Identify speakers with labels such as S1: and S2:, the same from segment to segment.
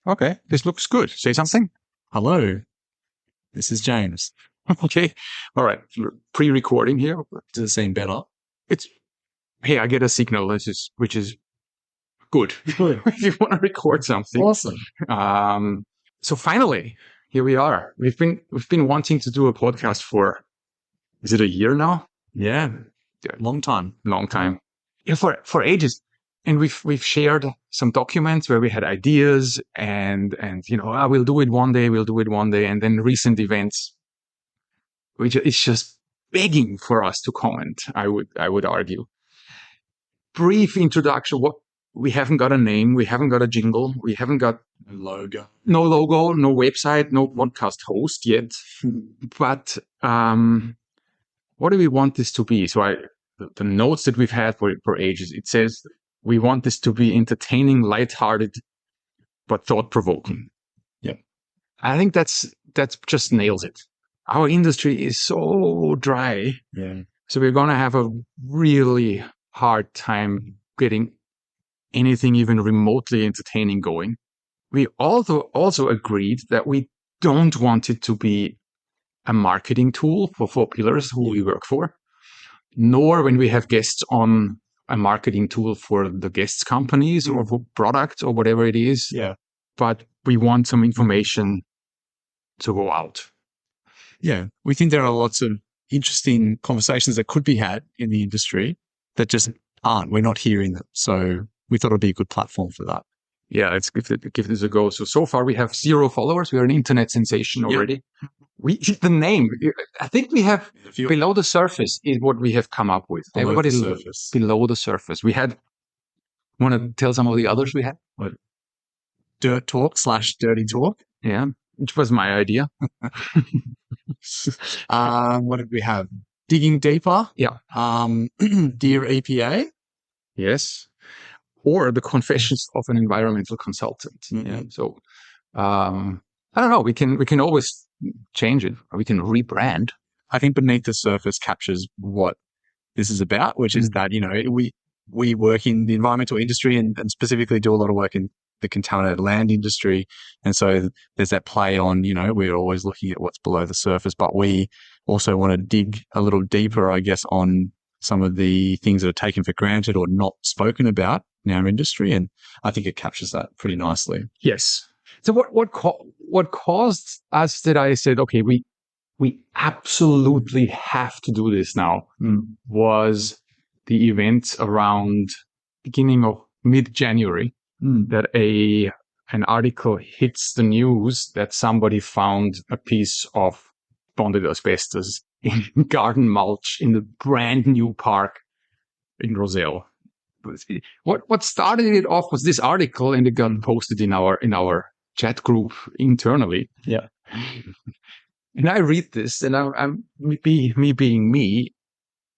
S1: Okay, this looks good. Say something.
S2: Hello, this is James.
S1: Okay. All right. Pre-recording here.
S2: Does it seem better?
S1: Hey, I get a signal, which is good.
S2: Good.
S1: If you want to record something.
S2: Awesome.
S1: So finally, here we are. We've been wanting to do a podcast for, is it a year now?
S2: Yeah. Long time.
S1: Long time. Yeah, for ages. And we've shared some documents where we had ideas and we'll do it one day, and then recent events, which is just begging for us to comment. I would argue. Brief introduction. What we haven't got a name, we haven't got a jingle, we haven't got no logo, no website, no podcast host yet. But what do we want this to be? So the notes that we've had for ages, it says we want this to be entertaining, lighthearted, but thought-provoking.
S2: Yeah.
S1: I think that's just nails it. Our industry is so dry.
S2: Yeah.
S1: So we're going to have a really hard time getting anything even remotely entertaining going. We also agreed that we don't want it to be a marketing tool for pillars who we work for, nor when we have guests on a marketing tool for the guests' companies or for products or whatever it is.
S2: Yeah.
S1: But we want some information to go out.
S2: Yeah. We think there are lots of interesting conversations that could be had in the industry that just aren't. We're not hearing them. So we thought it'd be a good platform for that.
S1: Yeah, let's give this a go. So far we have 0 followers. We are an internet sensation already. Yep. The name, I think we have below the surface is what we have come up with. Everybody's below the surface. We had, want to tell some of the others we had?
S2: What? Dirt Talk / Dirty Talk.
S1: Yeah, which was my idea.
S2: What did we have? Digging Deeper.
S1: Yeah.
S2: Dear EPA.
S1: Yes. Or the Confessions of an Environmental Consultant.
S2: Mm-hmm.
S1: Yeah. So, I don't know. We can always change it. Or we can rebrand.
S2: I think beneath the surface captures what this is about, which is that, we work in the environmental industry and specifically do a lot of work in the contaminated land industry. And so there's that play on, we're always looking at what's below the surface, but we also want to dig a little deeper, I guess, on some of the things that are taken for granted or not spoken about in our industry. And I think it captures that pretty nicely.
S1: Yes. So what caused us that I said, okay, we absolutely have to do this now was the event around beginning of mid-January that an article hits the news that somebody found a piece of bonded asbestos in garden mulch in the brand new park in Rozelle. What started it off was this article, and it got posted in our chat group internally.
S2: Yeah.
S1: And I read this, and I'm me being me,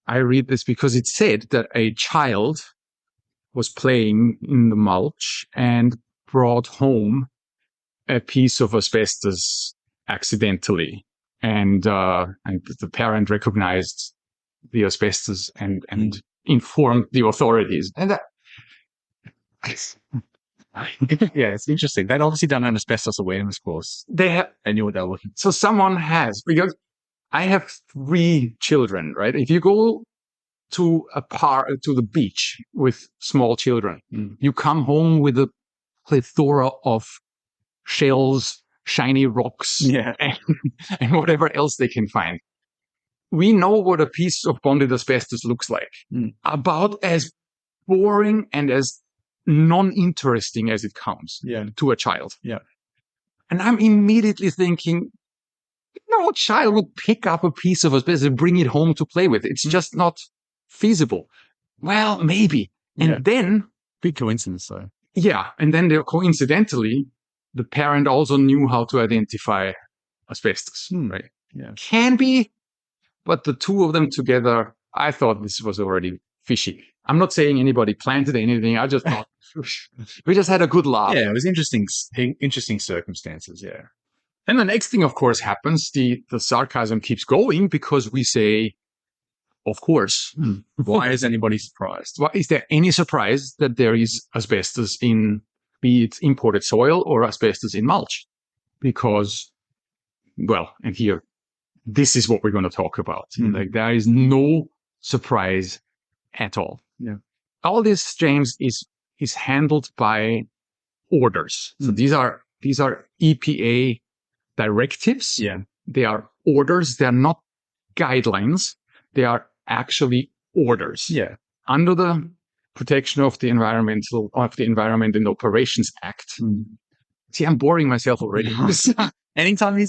S1: I read this because it said that a child was playing in the mulch and brought home a piece of asbestos accidentally. And the parent recognized the asbestos and informed the authorities. And that,
S2: yeah, it's interesting. They'd obviously done an asbestos awareness course.
S1: They
S2: knew what they were looking for.
S1: So someone has, because I have 3 children, right? If you go to the beach with small children, you come home with a plethora of shells, shiny rocks, and whatever else they can find. We know what a piece of bonded asbestos looks like. About as boring and as non-interesting as it comes to a child.
S2: Yeah.
S1: And I'm immediately thinking, no child would pick up a piece of asbestos and bring it home to play with. It's just not feasible. Well, maybe. And then...
S2: Big coincidence, though.
S1: Yeah. And then coincidentally, the parent also knew how to identify asbestos. Right?
S2: Yeah.
S1: Can be, but the 2 of them together, I thought this was already fishy. I'm not saying anybody planted anything. I just thought we just had a good laugh.
S2: Yeah, it was interesting circumstances. Yeah.
S1: And the next thing, of course, happens. The sarcasm keeps going because we say, of course.
S2: Why is anybody surprised?
S1: Why is there any surprise that there is asbestos in be it imported soil or asbestos in mulch. Because, well, and here, this is what we're going to talk about. Like, there is no surprise at all.
S2: Yeah.
S1: All this, James, is handled by orders. So these are EPA directives.
S2: Yeah.
S1: They are orders. They're not guidelines. They are actually orders.
S2: Yeah.
S1: Under the protection of the Environment and Operations Act. See, I'm boring myself already.
S2: Anytime you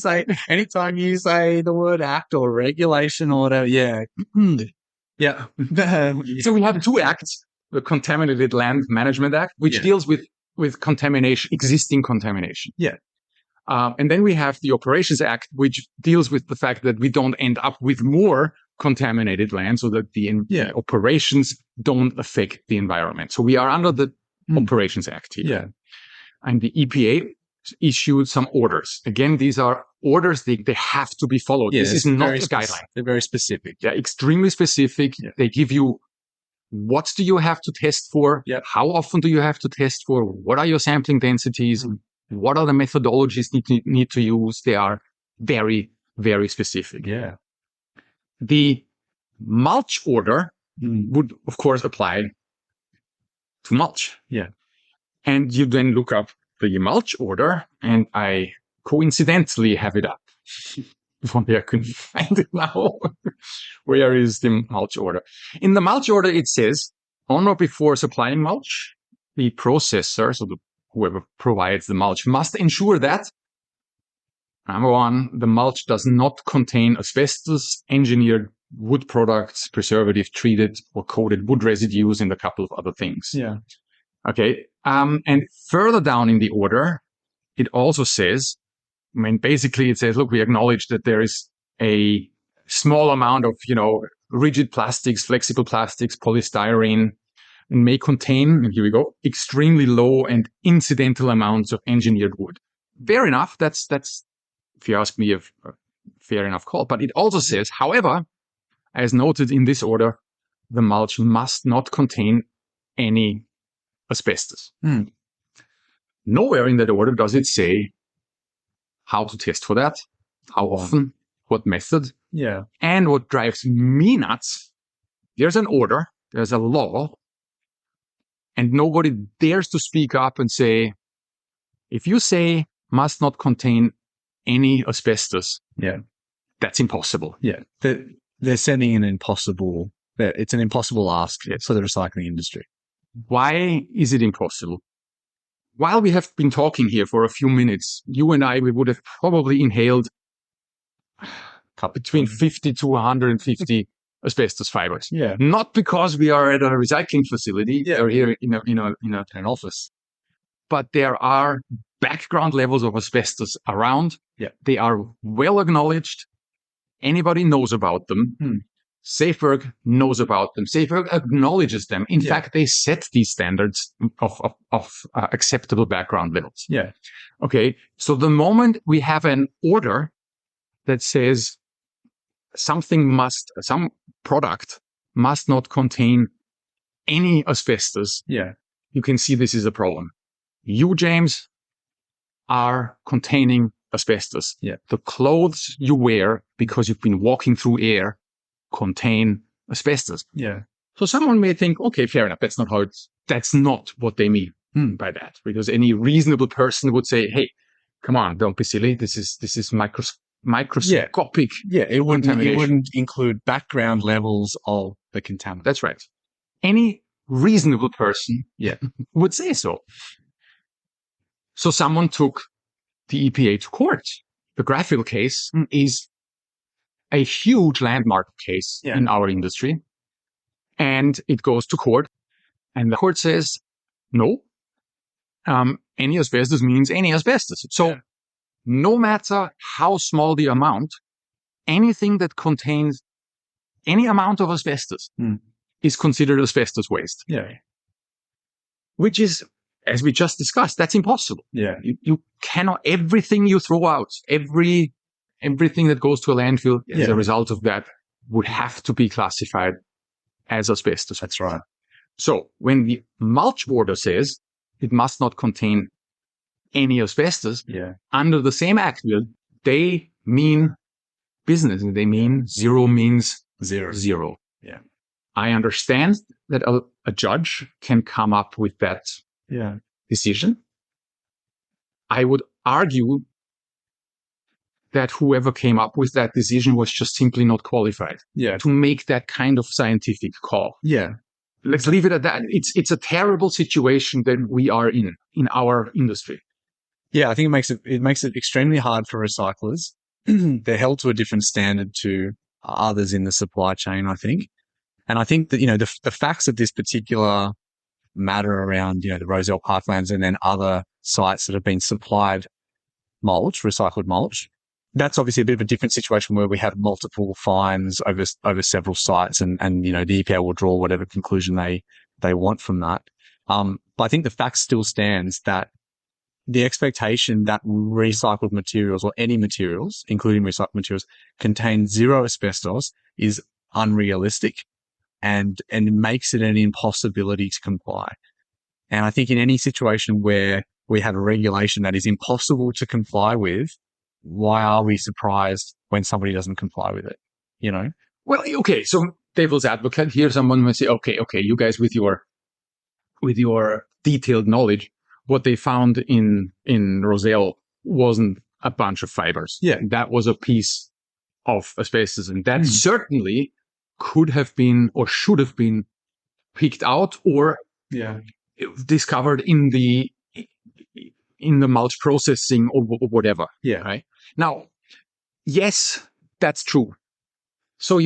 S2: say the word act or regulation or whatever, yeah. Yeah.
S1: So we have two acts: the Contaminated Land Management Act, which deals with contamination, existing contamination.
S2: Yeah.
S1: And then we have the Operations Act, which deals with the fact that we don't end up with more contaminated land, so that the operations don't affect the environment. So we are under the Operations Act here.
S2: Yeah.
S1: And the EPA issued some orders. Again, these are orders. They have to be followed.
S2: Yeah,
S1: this is not a guideline.
S2: They're very specific.
S1: They're extremely specific.
S2: Yeah.
S1: They give you, what do you have to test for?
S2: Yeah.
S1: How often do you have to test for? What are your sampling densities? What are the methodologies need to use? They are very, very specific.
S2: Yeah.
S1: The mulch order would, of course, apply to mulch.
S2: Yeah.
S1: And you then look up the mulch order, and I coincidentally have it up. If only I couldn't find it now. Where is the mulch order? In the mulch order, it says, on or before supplying mulch, the processor, so whoever provides the mulch, must ensure that, number one, the mulch does not contain asbestos, engineered wood products, preservative, treated or coated wood residues, and a couple of other things.
S2: Yeah.
S1: Okay. And further down in the order, it also says, basically it says, look, we acknowledge that there is a small amount of, rigid plastics, flexible plastics, polystyrene, and may contain, and here we go, extremely low and incidental amounts of engineered wood. Fair enough. That's, if you ask me, a fair enough call. But it also says, however, as noted in this order, the mulch must not contain any asbestos. Nowhere in that order does it say how to test for that, how often, what method.
S2: Yeah.
S1: And what drives me nuts, there's an order, there's a law, and nobody dares to speak up and say, if you say must not contain any asbestos, that's impossible.
S2: Yeah. They're sending an impossible, it's an impossible ask for the recycling industry.
S1: Why is it impossible? While we have been talking here for a few minutes, you and I, we would have probably inhaled between 50 to 150 asbestos fibers.
S2: Yeah.
S1: Not because we are at a recycling facility or here in an office, but there are background levels of asbestos around.
S2: Yeah.
S1: They are well acknowledged. Anybody knows about them. Safework knows about them. Safework acknowledges them. In fact, they set these standards of acceptable background levels.
S2: Yeah.
S1: Okay. So the moment we have an order that says some product must not contain any asbestos, you can see this is a problem. You, James, are containing asbestos.
S2: Yeah.
S1: The clothes you wear because you've been walking through air contain asbestos.
S2: Yeah.
S1: So someone may think, okay, fair enough. That's not what they mean by that, because any reasonable person would say, hey, come on, don't be silly. This is microscopic.
S2: Yeah. It wouldn't include background levels of the contaminant.
S1: That's right. Any reasonable person would say so. So someone took the EPA to court. The Graphil case is a huge landmark case in our industry. And it goes to court. And the court says, no, any asbestos means any asbestos. So no matter how small the amount, anything that contains any amount of asbestos is considered asbestos waste.
S2: Yeah.
S1: Which is, as we just discussed, that's impossible.
S2: Yeah.
S1: You cannot, everything you throw out, everything that goes to a landfill as a result of that would have to be classified as asbestos.
S2: That's right.
S1: So when the mulch order says it must not contain any asbestos.
S2: Yeah.
S1: Under the same act, they mean business, and they mean zero means zero.
S2: Yeah.
S1: I understand that a judge can come up with that decision. I would argue that whoever came up with that decision was just simply not qualified to make that kind of scientific call.
S2: Yeah.
S1: Let's leave it at that. It's a terrible situation that we are in our industry.
S2: Yeah, I think it makes it extremely hard for recyclers. They're held to a different standard to others in the supply chain, I think. And I think that, the facts of this particular matter around, the Rozelle parklands and then other sites that have been supplied mulch, recycled mulch, that's obviously a bit of a different situation where we have multiple fines over several sites and the EPA will draw whatever conclusion they want from that. But I think the fact still stands that the expectation that recycled materials or any materials, including recycled materials, contain zero asbestos is unrealistic and makes it an impossibility to comply. And I think in any situation where we have a regulation that is impossible to comply with, why are we surprised when somebody doesn't comply with it?
S1: Well, okay. So devil's advocate here, someone may say, okay, you guys with your detailed knowledge, what they found in Rozelle wasn't a bunch of fibers.
S2: Yeah.
S1: That was a piece of asbestos. And that certainly could have been or should have been picked out or discovered in the mulch processing or whatever.
S2: Yeah.
S1: Right. Now, yes, that's true. So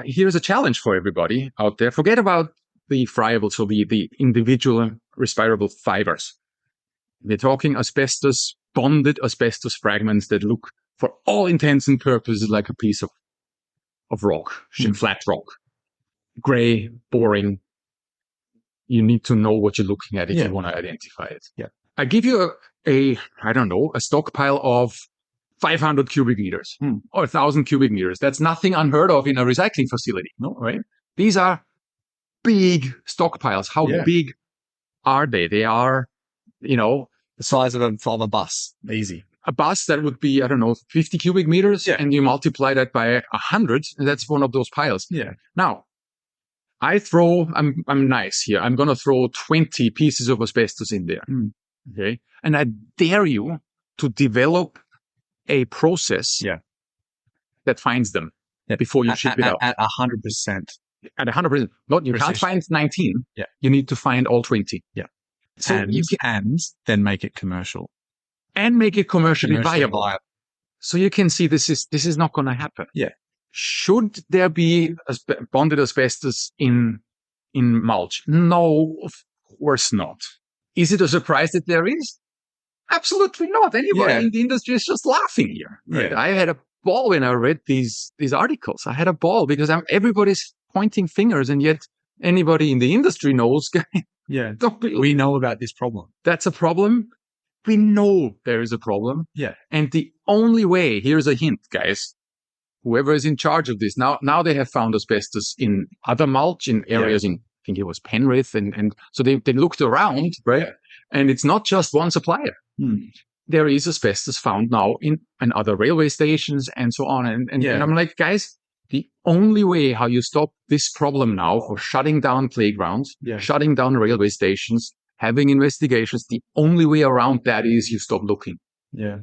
S1: here's a challenge for everybody out there. Forget about the friable, so the individual respirable fibers. We're talking bonded asbestos fragments that look, for all intents and purposes, like a piece of rock, flat rock. Gray, boring. You need to know what you're looking at if you want to identify it.
S2: Yeah.
S1: I give you a stockpile of 500 cubic meters or 1,000 cubic meters. That's nothing unheard of in a recycling facility. No, right? These are big stockpiles. How big are they? They are,
S2: the size of a bus. Easy.
S1: A bus that would be, 50 cubic meters, and you multiply that by 100, and that's one of those piles.
S2: Yeah.
S1: Now, I'm nice here. I'm going to throw 20 pieces of asbestos in there. Okay. And I dare you to develop a process that finds them before you ship it out.
S2: At 100%.
S1: At 100%. You can't find 19.
S2: Yeah.
S1: You need to find all 20.
S2: Yeah.
S1: So
S2: and then make it commercial.
S1: And make it commercially viable. So you can see this is not going to happen.
S2: Yeah.
S1: Should there be bonded asbestos in mulch? No, of course not. Is it a surprise that there is? Absolutely not. Anybody in the industry is just laughing here. Right?
S2: Yeah.
S1: I had a ball when I read these articles. I had a ball because everybody's pointing fingers, and yet anybody in the industry knows.
S2: We know about this problem.
S1: That's a problem. We know there is a problem.
S2: Yeah.
S1: And the only way, here's a hint, guys. Whoever is in charge of this, now they have found asbestos in other mulch in areas in, I think it was Penrith. And so they looked around, right? And it's not just one supplier. There is asbestos found now in other railway stations and so on. And I'm like, guys, the only way how you stop this problem now for shutting down playgrounds, shutting down railway stations, having investigations, the only way around that is you stop looking.
S2: Yeah.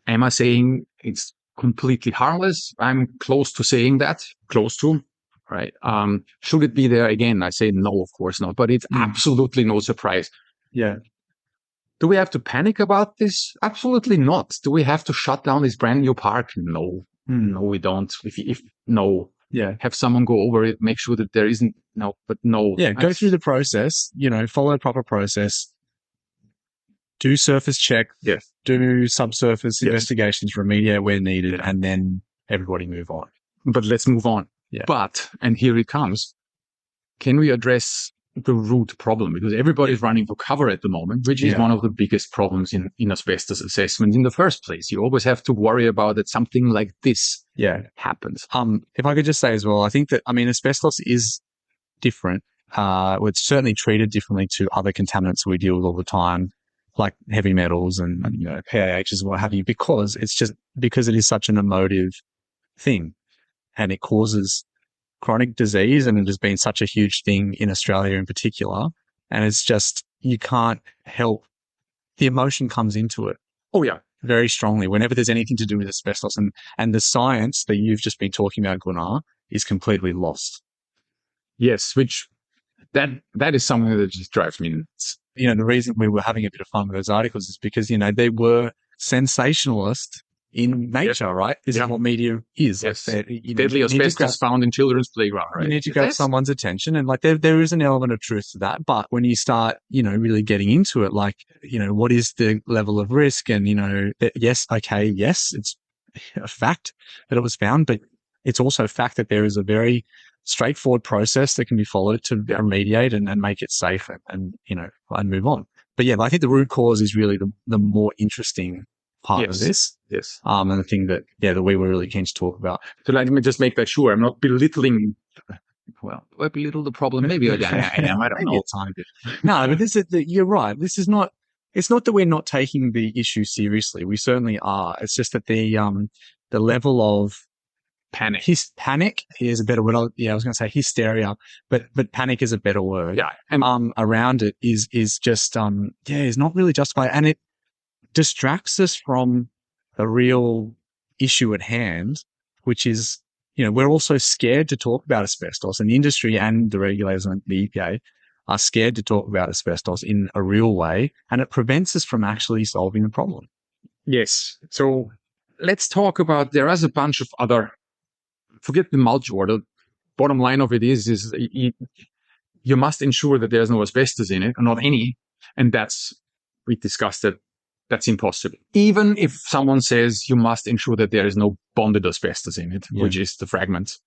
S1: Am I saying it's completely harmless? I'm close to saying that. Close to. Right. Should it be there again? I say no, of course not. But it's absolutely no surprise.
S2: Yeah.
S1: Do we have to panic about this? Absolutely not. Do we have to shut down this brand new park? No. No, we don't. Have someone go over it, make sure that there isn't. No, but no.
S2: Yeah, go through the process, follow a proper process. Do surface check.
S1: Yes.
S2: Do subsurface investigations, remediate where needed, and then everybody move on.
S1: But let's move on.
S2: Yeah.
S1: But, and here it comes, can we address the root problem? Because everybody's running for cover at the moment, which is one of the biggest problems in asbestos assessment in the first place. You always have to worry about that something like this happens.
S2: If I could just say as well, I think that, asbestos is different. it's certainly treated differently to other contaminants we deal with all the time, like heavy metals and PAHs and what have you, because it is such an emotive thing, and it causes chronic disease, and it has been such a huge thing in Australia in particular. And it's just, you can't help, the emotion comes into it.
S1: Oh yeah,
S2: very strongly whenever there's anything to do with asbestos, and the science that you've just been talking about, Gunnar, is completely lost.
S1: Yes, which that is something that just drives me nuts.
S2: The reason we were having a bit of fun with those articles is because, they were sensationalist in nature, right? This is what media is.
S1: Yes.
S2: Deadly
S1: asbestos found in children's playground, right?
S2: You need to grab someone's attention, and there is an element of truth to that. But when you start, really getting into it, what is the level of risk? And, yes, it's a fact that it was found, but it's also a fact that there is a very straightforward process that can be followed to remediate and make it safe and move on. But yeah, I think the root cause is really the more interesting part of this.
S1: Yes.
S2: And the thing that we were really keen to talk about.
S1: So let me just make that sure. I'm not belittling. Well, do I belittle the problem? Maybe I am. I don't know.
S2: No, but you're right. This is not, it's not that we're not taking the issue seriously. We certainly are. It's just that the level of
S1: panic
S2: is a better word. I was going to say hysteria, but panic is a better word.
S1: Yeah.
S2: And around it is just, is not really justified. And it distracts us from the real issue at hand, which is, we're also scared to talk about asbestos, and the industry and the regulators and the EPA are scared to talk about asbestos in a real way, and it prevents us from actually solving the problem.
S1: Yes. So let's talk about, there is a bunch of other, forget the mulch order. Bottom line of it is you must ensure that there's no asbestos in it, or not any. And we discussed that. That's impossible. Even if someone says you must ensure that there is no bonded asbestos in it, which is the fragments.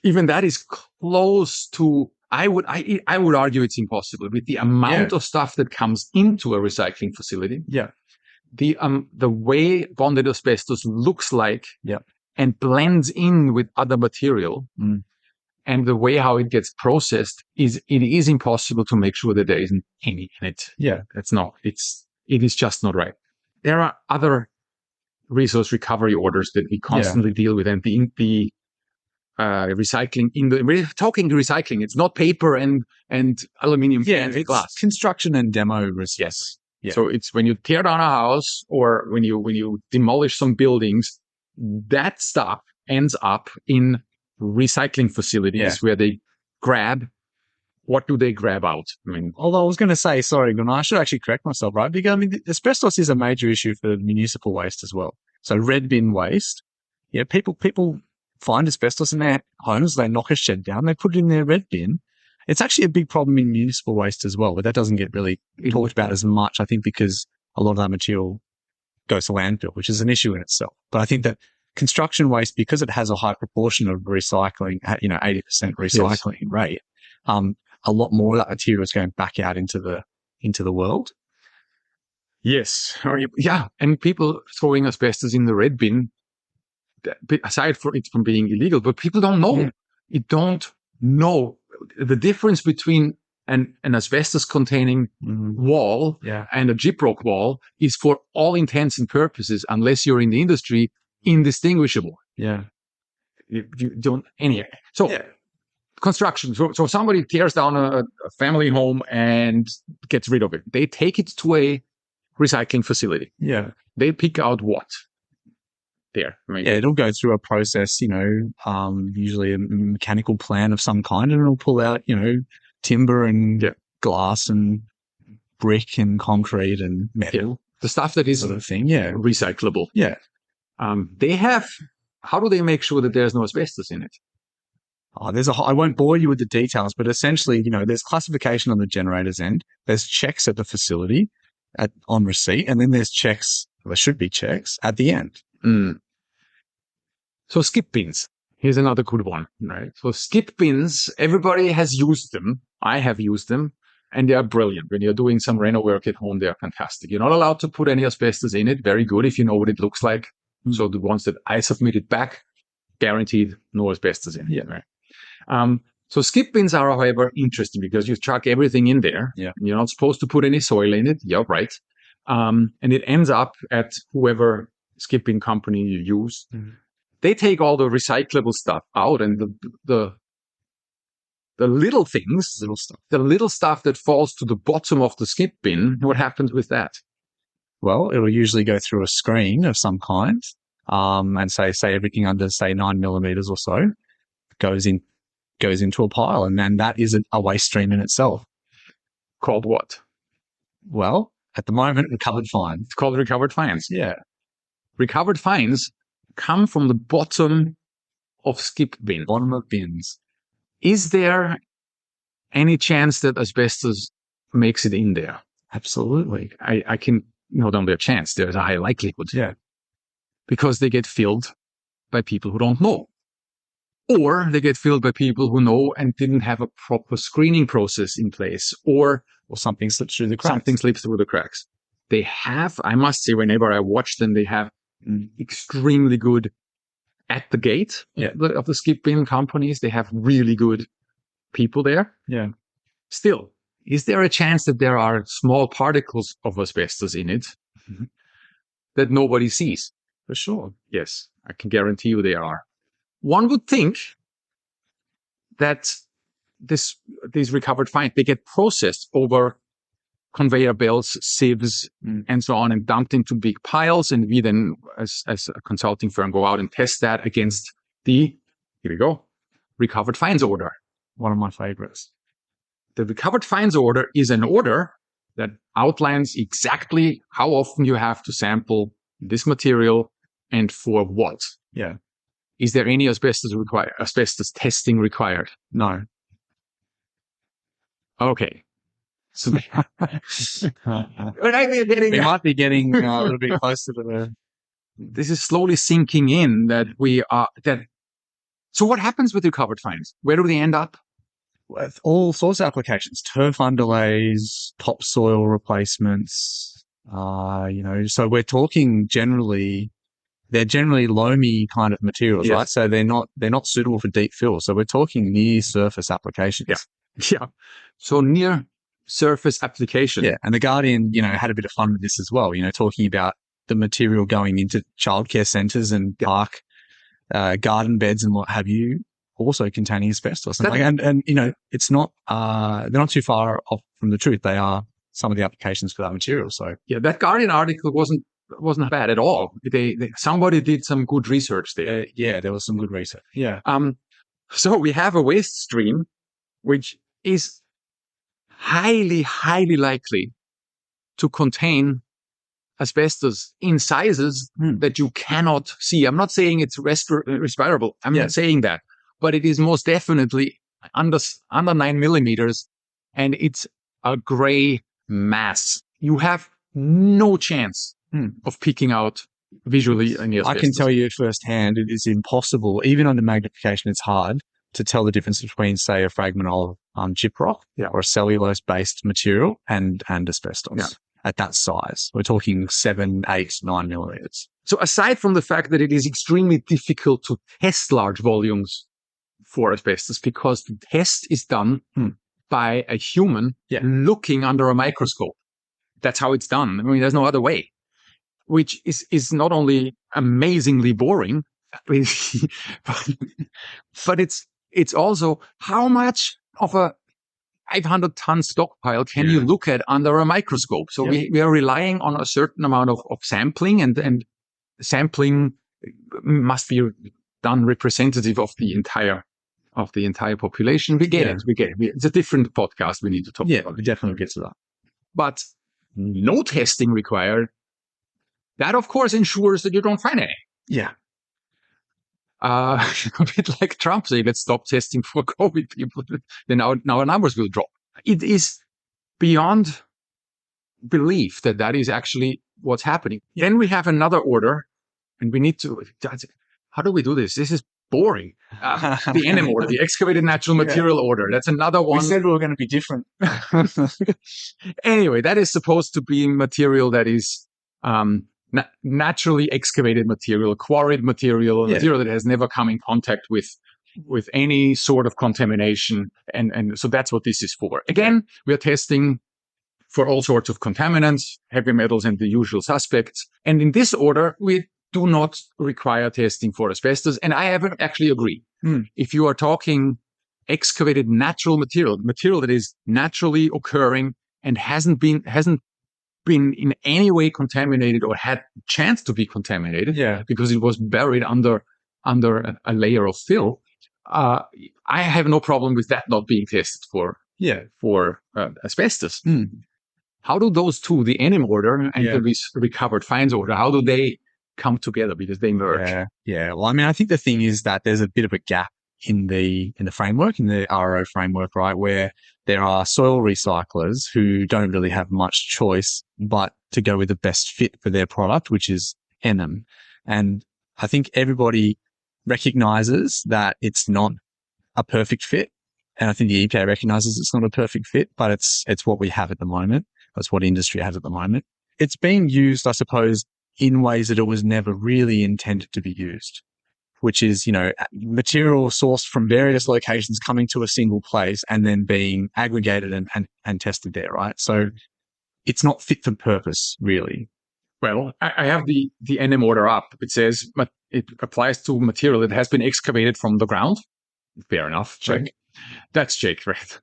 S1: Even that is close to, I would argue it's impossible with the amount of stuff that comes into a recycling facility.
S2: Yeah.
S1: The way bonded asbestos looks like and blends in with other material, and the way how it gets processed it is impossible to make sure that there isn't any in it.
S2: Yeah.
S1: It is just not right. There are other resource recovery orders that we constantly deal with, and the recycling we're talking recycling. It's not paper and aluminium cans,
S2: it's
S1: glass.
S2: Construction and demo risk.
S1: Yes. Yeah. So it's when you tear down a house or when you demolish some buildings, that stuff ends up in recycling facilities where they grab. What do they grab out?
S2: Although I was going to say, sorry, Gunnar, I should actually correct myself, right? Because asbestos is a major issue for municipal waste as well. So red bin waste, people find asbestos in their homes, they knock a shed down, they put it in their red bin. It's actually a big problem in municipal waste as well, but that doesn't get really talked about as much, I think, because a lot of that material goes to landfill, which is an issue in itself. But I think that construction waste, because it has a high proportion of recycling at 80% recycling rate, a lot more of that material is going back out into the world.
S1: Yes. Yeah. And people throwing asbestos in the red bin, aside from it from being illegal, but people don't know. Yeah. You don't know the difference between an asbestos containing wall and a gyprock wall is, for all intents and purposes, unless you're in the industry, indistinguishable.
S2: Yeah.
S1: You don't, anyway. So, construction. So somebody tears down a family home and gets rid of it. They take it to a recycling facility.
S2: Yeah.
S1: They pick out what? There.
S2: It'll go through a process, usually a mechanical plan of some kind, and it'll pull out, timber and glass and brick and concrete and metal.
S1: Yeah. The stuff that is
S2: sort of thing,
S1: recyclable.
S2: Yeah.
S1: How do they make sure that there's no asbestos in it?
S2: I won't bore you with the details, but essentially, there's classification on the generator's end. There's checks at the facility on receipt, and then there should be checks at the end.
S1: So skip bins. Here's another good one, right? So skip bins, everybody has used them. I have used them, and they are brilliant. When you're doing some reno work at home, they're fantastic. You're not allowed to put any asbestos in it. Very good if you know what it looks like. So the ones that I submitted back, guaranteed no asbestos in it.
S2: Yeah.
S1: Right? So skip bins are, however, interesting because you chuck everything in there.
S2: Yeah.
S1: You're not supposed to put any soil in it. Yeah, right. And it ends up at whoever skip bin company you use.
S2: Mm-hmm.
S1: They take all the recyclable stuff out, and the little things, the little stuff that falls to the bottom of the skip bin, what happens with that?
S2: Well, it'll usually go through a screen of some kind, and say everything under, say, 9 millimeters or so goes into a pile, and then that is a waste stream in itself.
S1: Called what?
S2: Well, at the moment, recovered fines.
S1: It's called recovered fines.
S2: Yeah.
S1: Recovered fines come from the bottom of skip bin.
S2: Bottom of bins.
S1: Is there any chance that asbestos makes it in there?
S2: Absolutely.
S1: I can, not only a chance, there's a high likelihood.
S2: Yeah.
S1: Because they get filled by people who don't know. Or they get filled by people who know and didn't have a proper screening process in place. Or
S2: something slips through the cracks.
S1: Something slips through the cracks. They have, I must say, whenever I watch them, they have extremely good at the gate of the skip bin companies. They have really good people there.
S2: Yeah.
S1: Still, is there a chance that there are small particles of asbestos in it that nobody sees?
S2: For sure.
S1: Yes, I can guarantee you there are. One would think that these recovered fines, they get processed over conveyor belts, sieves, and so on, and dumped into big piles. And we then, as a consulting firm, go out and test that against the, here we go, recovered fines order.
S2: One of my favorites.
S1: The recovered fines order is an order that outlines exactly how often you have to sample this material and for what.
S2: Yeah.
S1: Is there any asbestos testing required?
S2: No.
S1: Okay. So
S2: we might be getting a little bit closer to the.
S1: This is slowly sinking in that we are that. So what happens with recovered fines? Where do they end up?
S2: With all sorts of applications: turf underlays, topsoil replacements. So we're talking generally. They're generally loamy kind of materials, right? So they're not suitable for deep fill. So we're talking near surface applications.
S1: Yeah. So near surface application.
S2: Yeah. And the Guardian, had a bit of fun with this as well, talking about the material going into childcare centres and park, garden beds and what have you, also containing asbestos. And it's not, they're not too far off from the truth. They are some of the applications for that material. So
S1: yeah, that Guardian article wasn't bad at all. Somebody did some good research there.
S2: There was some good research. Yeah.
S1: So we have a waste stream, which is highly, highly likely to contain asbestos in sizes that you cannot see. I'm not saying it's respirable. I'm not saying that, but it is most definitely under 9 millimeters, and it's a gray mass. You have no chance of picking out visually any asbestos.
S2: I can tell you firsthand, it is impossible. Even under magnification, it's hard to tell the difference between, say, a fragment of gyprock or a cellulose-based material and asbestos at that size. We're talking 7, 8, 9 millimeters.
S1: So aside from the fact that it is extremely difficult to test large volumes for asbestos, because the test is done by a human looking under a microscope. That's how it's done. I mean, there's no other way. Which is not only amazingly boring, but it's also how much of a 500-ton stockpile can you look at under a microscope? So we are relying on a certain amount of sampling, and sampling must be done representative of the entire population. We get it. It's a different podcast we need to talk about.
S2: Yeah, we definitely get to that.
S1: But no testing required. That, of course, ensures that you don't find any.
S2: Yeah.
S1: A bit like Trump saying, let's stop testing for COVID people. Then our numbers will drop. It is beyond belief that is actually what's happening. Then we have another order, and we need to, how do we do this? This is boring. The NM order, the excavated natural material order. That's another one.
S2: We said we were going to be different.
S1: Anyway, that is supposed to be material that is naturally excavated material, quarried material, material that has never come in contact with with any sort of contamination. And so that's what this is for. Again, we are testing for all sorts of contaminants, heavy metals, and the usual suspects. And in this order, we do not require testing for asbestos. And I actually agree. If you are talking excavated natural material that is naturally occurring and hasn't been in any way contaminated or had chance to be contaminated, because it was buried under a layer of fill, I have no problem with that not being tested for asbestos. How do those two, the NM order and the recovered fines order, how do they come together, because they merge?
S2: Well, I mean, I think the thing is that there's a bit of a gap in the framework, in the RO framework, right, where there are soil recyclers who don't really have much choice but to go with the best fit for their product, which is NM. And I think everybody recognizes that it's not a perfect fit. And I think the EPA recognizes it's not a perfect fit, but it's what we have at the moment. That's what industry has at the moment. It's being used, I suppose, in ways that it was never really intended to be used, which is, material sourced from various locations coming to a single place and then being aggregated and tested there, right? So it's not fit for purpose, really.
S1: Well, I have the NM order up. It says it applies to material that has been excavated from the ground. Fair enough. Check. Right. That's checked, right?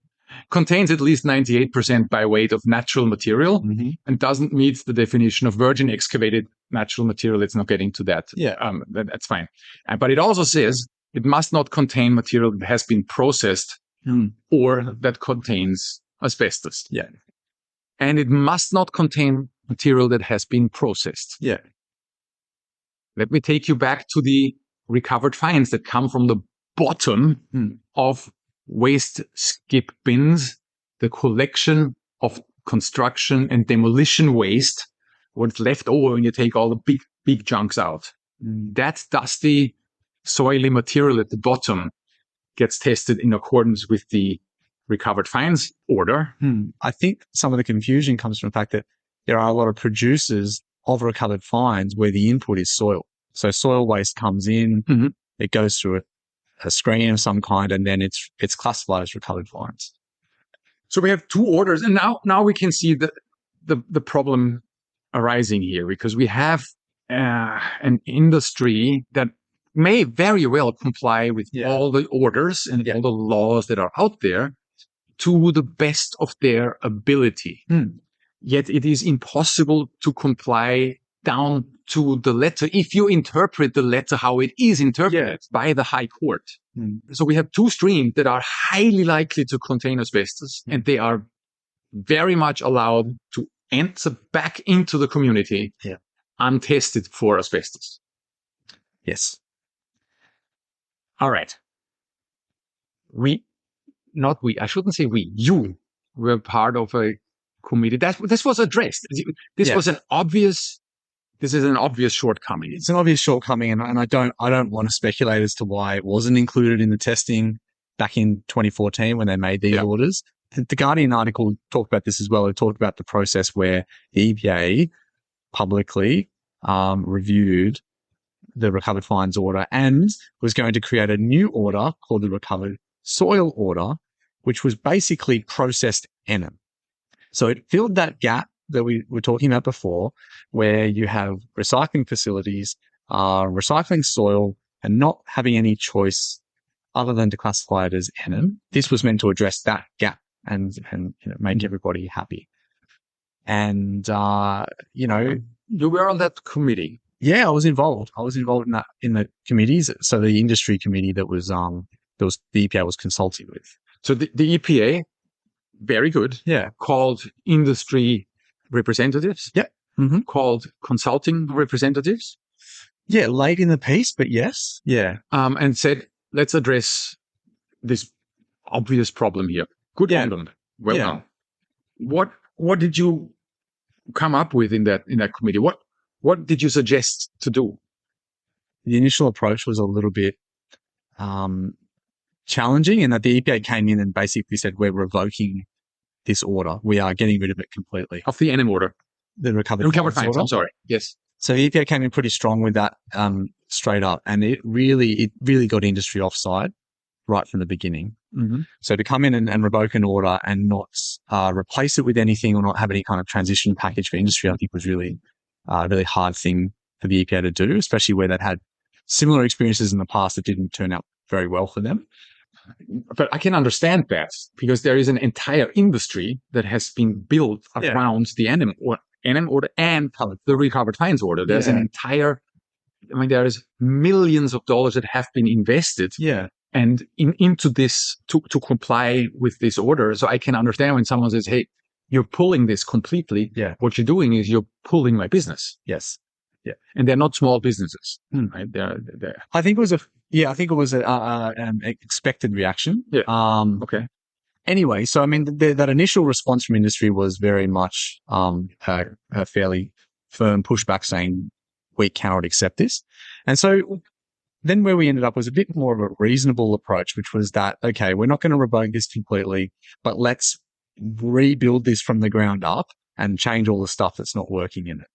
S1: Contains at least 98% by weight of natural material and doesn't meet the definition of virgin excavated natural material. Let's not get into that. That's fine. But it also says it must not contain material that has been processed or that contains asbestos. And it must not contain material that has been processed. Let me take you back to the recovered fines that come from the bottom of waste skip bins, the collection of construction and demolition waste, what's left over when you take all the big chunks out. That dusty, soily material at the bottom gets tested in accordance with the recovered fines order.
S2: I think some of the confusion comes from the fact that there are a lot of producers of recovered fines where the input is soil. So soil waste comes in, it goes through a screen of some kind, and then it's classified as recovered fines.
S1: So we have two orders, and now we can see the problem arising here, because we have an industry that may very well comply with all the orders and all the laws that are out there to the best of their ability. Yet it is impossible to comply down to the letter if you interpret the letter how it is interpreted by the High Court. So we have two streams that are highly likely to contain asbestos, and they are very much allowed to enter back into the community untested for asbestos.
S2: Yes.
S1: All right. I shouldn't say you were part of a committee. This was addressed. This is an obvious shortcoming.
S2: It's an obvious shortcoming, and I don't want to speculate as to why it wasn't included in the testing back in 2014 when they made these orders. The Guardian article talked about this as well. It talked about the process where the EPA publicly reviewed the recovered fines order and was going to create a new order called the recovered soil order, which was basically processed NM. So it filled that gap that we were talking about before, where you have recycling facilities, recycling soil, and not having any choice other than to classify it as NM. This was meant to address that gap and make everybody happy. And
S1: you were on that committee.
S2: Yeah, I was involved. in the committees. So the industry committee that was the EPA was consulting with.
S1: So the EPA, very good. Called industry representatives. Called consulting representatives.
S2: Late in the piece, but yes.
S1: And said, let's address this obvious problem here. Good on them. Well done. What did you come up with in that committee? What did you suggest to do?
S2: The initial approach was a little bit challenging, in that the EPA came in and basically said, we're revoking this order. We are getting rid of it completely.
S1: Of the NM order?
S2: The recovered fines order.
S1: I'm sorry. Yes.
S2: So the EPA came in pretty strong with that straight up, and it really got industry offside. right from the beginning.
S1: Mm-hmm.
S2: So to come in and revoke an order and not replace it with anything or not have any kind of transition package for industry, I think was really a really hard thing for the EPA to do, especially where they'd had similar experiences in the past that didn't turn out very well for them.
S1: But I can understand that because there is an entire industry that has been built around the NM order and the recovered fines order. There's an entire, there is millions of dollars that have been invested and into this to comply with this order. So I can understand when someone says, hey, you're pulling this completely. Yeah. What you're doing is you're pulling my business.
S2: Yes.
S1: Yeah. And they're not small businesses, right? They're.
S2: I think it was an expected reaction.
S1: Yeah. Okay.
S2: Anyway, so that initial response from industry was very much a fairly firm pushback saying we cannot accept this. And so then where we ended up was a bit more of a reasonable approach, which was that, okay, we're not going to revoke this completely, but let's rebuild this from the ground up and change all the stuff that's not working in it.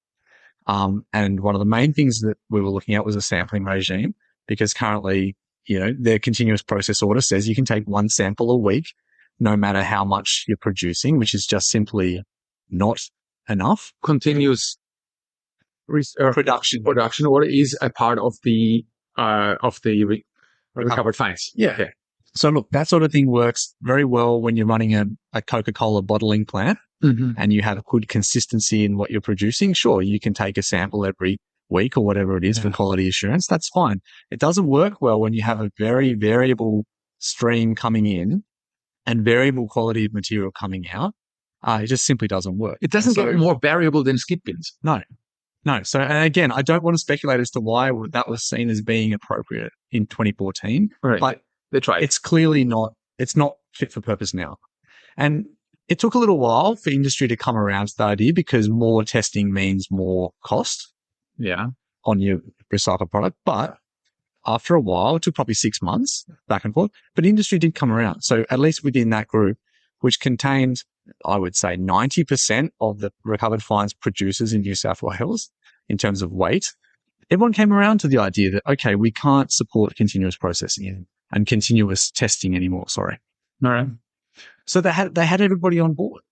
S2: And one of the main things that we were looking at was a sampling regime, because currently, their continuous process order says you can take one sample a week, no matter how much you're producing, which is just simply not enough.
S1: Continuous production order is a part of the recovered fines.
S2: Yeah. So look, that sort of thing works very well when you're running a Coca-Cola bottling plant and you have good consistency in what you're producing. Sure, you can take a sample every week or whatever it is for quality assurance. That's fine. It doesn't work well when you have a very variable stream coming in and variable quality of material coming out. It just simply doesn't work.
S1: It doesn't get more variable than skip bins.
S2: No. So, and again, I don't want to speculate as to why that was seen as being appropriate in 2014.
S1: Right.
S2: But
S1: that's right.
S2: It's clearly not fit for purpose now. And it took a little while for industry to come around to the idea because more testing means more cost on your recycled product. But after a while, it took probably 6 months back and forth, but industry did come around. So at least within that group, which contained, I would say, 90% of the recovered fines producers in New South Wales in terms of weight, everyone came around to the idea that, okay, we can't support continuous processing and continuous testing anymore. Sorry.
S1: All right.
S2: So they had everybody on board.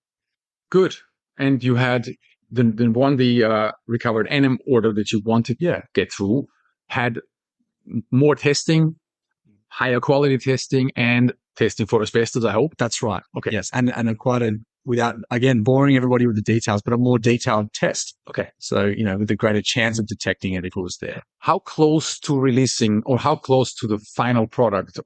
S1: Good. And you had the recovered NM order that you wanted to get through had more testing, higher quality testing, and testing for asbestos, I hope.
S2: That's right.
S1: Okay.
S2: Yes. And without, again, boring everybody with the details, but a more detailed test.
S1: Okay.
S2: So, with a greater chance of detecting it if it was there.
S1: How close to releasing or how close to the final product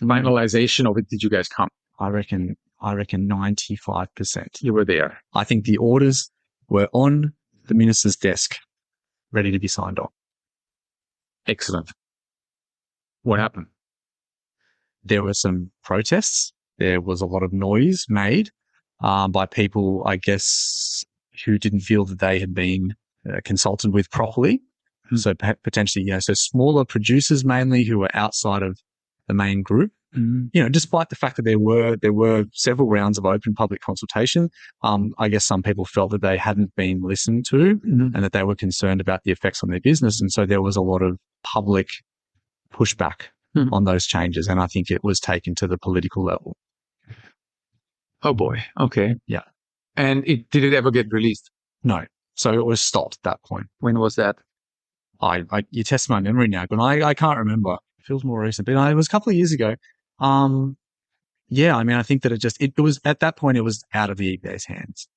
S1: finalization of it did you guys come?
S2: I reckon 95%.
S1: You were there.
S2: I think the orders were on the minister's desk, ready to be signed off.
S1: Excellent. What happened?
S2: There were some protests. There was a lot of noise made by people, I guess, who didn't feel that they had been consulted with properly. So potentially, so smaller producers mainly who were outside of the main group. Despite the fact that there were several rounds of open public consultation, I guess some people felt that they hadn't been listened to and that they were concerned about the effects on their business. And so there was a lot of public pushback on those changes. And I think it was taken to the political level.
S1: Oh boy. Okay.
S2: Yeah.
S1: And did it ever get released?
S2: No. So it was stopped at that point.
S1: When was that?
S2: You test my memory now, but I can't remember. It feels more recent, but it was a couple of years ago. I think that it was at that point, it was out of the EPA's hands,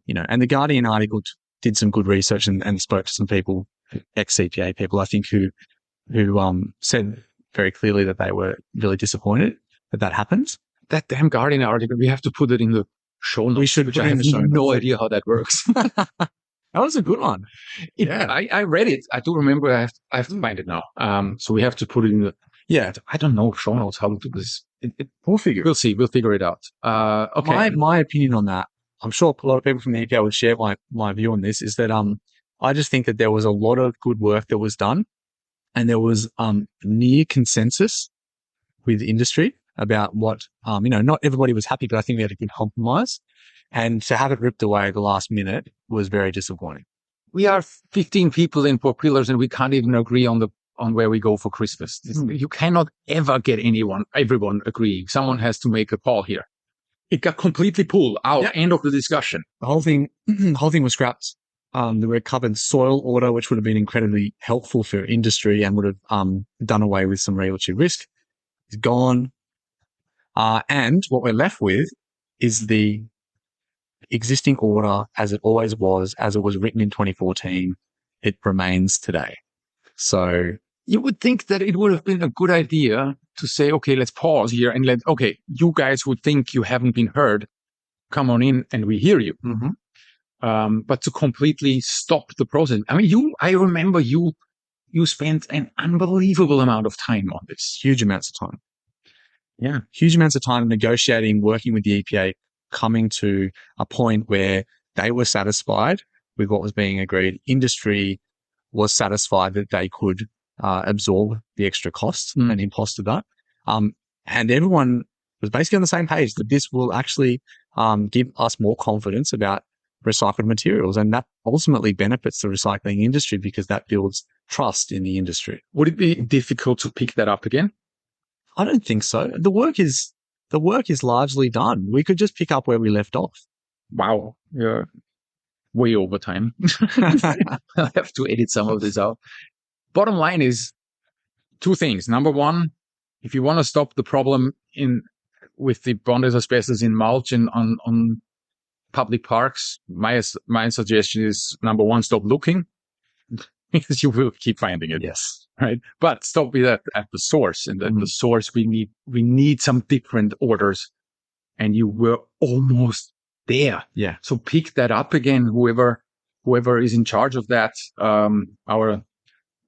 S2: and the Guardian article did some good research and spoke to some people, ex-CPA people, I think, who said very clearly that they were really disappointed that happened.
S1: That damn Guardian article, we have to put it in the show notes.
S2: We should put it in the show notes.
S1: No idea how that works.
S2: That was a good one.
S1: I read it. I do remember. I have to find it now. So we have to put it in the. Yeah, I don't know show notes how to do this.
S2: We'll figure.
S1: We'll see. We'll figure it out. Okay.
S2: My opinion on that, I'm sure a lot of people from the EPA would share my view on this. Is that I just think that there was a lot of good work that was done, and there was near consensus with industry about what not everybody was happy, but I think we had a good compromise. And to have it ripped away at the last minute was very disappointing.
S1: We are 15 people in 4 pillars and we can't even agree on the on where we go for Christmas. You cannot ever get everyone agreeing. Someone has to make a call here. It got completely pulled out. End of the discussion.
S2: The whole thing was scrapped. The recovered soil order, which would have been incredibly helpful for industry and would have done away with some regulatory risk, is gone. And what we're left with is the existing order as it always was, as it was written in 2014. It remains today. So
S1: you would think that it would have been a good idea to say, okay, let's pause here and you guys who think you haven't been heard, come on in and we hear you. But to completely stop the process. I mean, I remember you spent an unbelievable amount of time on this.
S2: Huge amounts of time.
S1: Yeah.
S2: Huge amounts of time negotiating, working with the EPA, coming to a point where they were satisfied with what was being agreed. Industry was satisfied that they could absorb the extra costs and impost of that. And everyone was basically on the same page that this will actually give us more confidence about recycled materials. And that ultimately benefits the recycling industry because that builds trust in the industry.
S1: Would it be difficult to pick that up again?
S2: I don't think so. The work is largely done. We could just pick up where we left off.
S1: Wow. Yeah. Way over time. I'll have to edit some of this out. Bottom line is two things. Number one, if you want to stop the problem with the bonded asbestos in mulch and on public parks, my suggestion is number one, stop looking because you will keep finding it.
S2: Yes.
S1: Right. But stop it at the source. And at the source, we need some different orders. And you were almost there.
S2: Yeah.
S1: So pick that up again, whoever is in charge of that. Our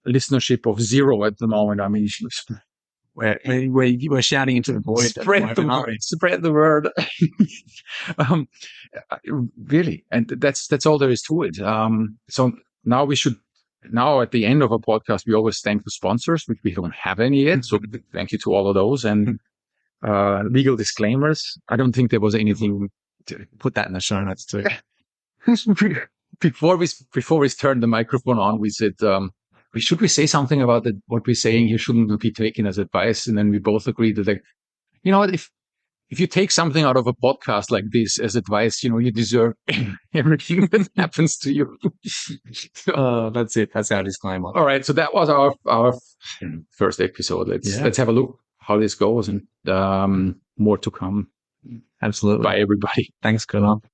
S1: listenership of 0 at the moment. I mean,
S2: we're shouting into the void.
S1: Spread the word. Really. And that's all there is to it. So now at the end of a podcast, we always thank the sponsors, which we don't have any yet. So thank you to all of those and, legal disclaimers. I don't think there was anything to
S2: put that in the show notes too.
S1: Before we turned the microphone on, we said, should we say something about what we're saying here shouldn't be taken as advice? And then we both agreed that, you know what, if you take something out of a podcast like this as advice, you deserve everything that happens to you.
S2: That's it. That's our disclaimer.
S1: All right. So that was our first episode. Let's have a look how this goes and more to come.
S2: Absolutely.
S1: Bye, everybody.
S2: Thanks, Gunnar.